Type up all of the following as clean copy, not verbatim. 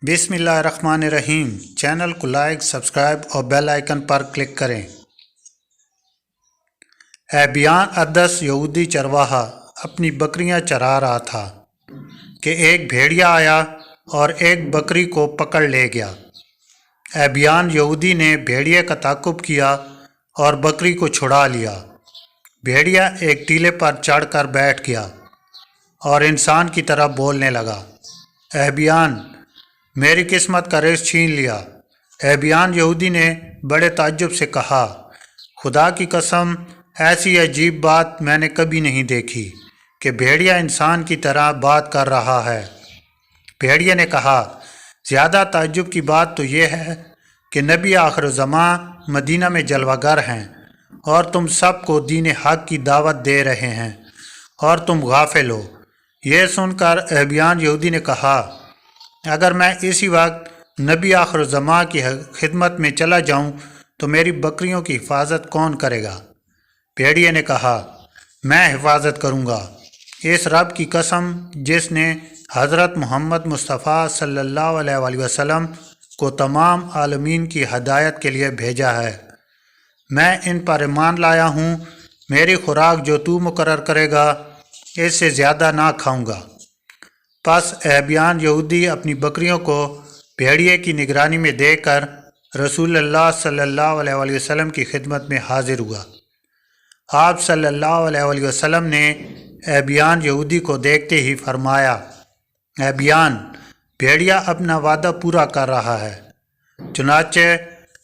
بسم اللہ الرحمن الرحیم۔ چینل کو لائک، سبسکرائب اور بیل آئیکن پر کلک کریں۔ ایبیان ادس یہودی چرواہا اپنی بکریاں چرا رہا تھا کہ ایک بھیڑیا آیا اور ایک بکری کو پکڑ لے گیا۔ ایبیان یہودی نے بھیڑیے کا تعقب کیا اور بکری کو چھڑا لیا۔ بھیڑیا ایک ٹیلے پر چڑھ کر بیٹھ گیا اور انسان کی طرح بولنے لگا، ایبیان میری قسمت کا رزق چھین لیا۔ ایبیان یہودی نے بڑے تعجب سے کہا، خدا کی قسم ایسی عجیب بات میں نے کبھی نہیں دیکھی کہ بھیڑیا انسان کی طرح بات کر رہا ہے۔ بھیڑیا نے کہا، زیادہ تعجب کی بات تو یہ ہے کہ نبی آخر زماں مدینہ میں جلوہ گر ہیں اور تم سب کو دین حق کی دعوت دے رہے ہیں اور تم غافل ہو۔ یہ سن کر ایبیان یہودی نے کہا، اگر میں اسی وقت نبی آخر زماں کی خدمت میں چلا جاؤں تو میری بکریوں کی حفاظت کون کرے گا؟ بھیڑیے نے کہا، میں حفاظت کروں گا، اس رب کی قسم جس نے حضرت محمد مصطفیٰ صلی اللہ علیہ وآلہ وسلم کو تمام عالمین کی ہدایت کے لیے بھیجا ہے۔ میں ان پر ایمان لایا ہوں، میری خوراک جو تو مقرر کرے گا اس سے زیادہ نہ کھاؤں گا۔ پس ایبیان یہودی اپنی بکریوں کو بھیڑیے کی نگرانی میں دے کر رسول اللہ صلی اللہ علیہ وآلہ وسلم کی خدمت میں حاضر ہوا۔ آپ صلی اللہ علیہ وآلہ وسلم نے ایبیان یہودی کو دیکھتے ہی فرمایا، ایبیان بھیڑیا اپنا وعدہ پورا کر رہا ہے۔ چنانچہ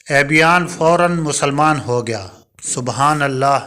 ایبیان فوراً مسلمان ہو گیا۔ سبحان اللہ۔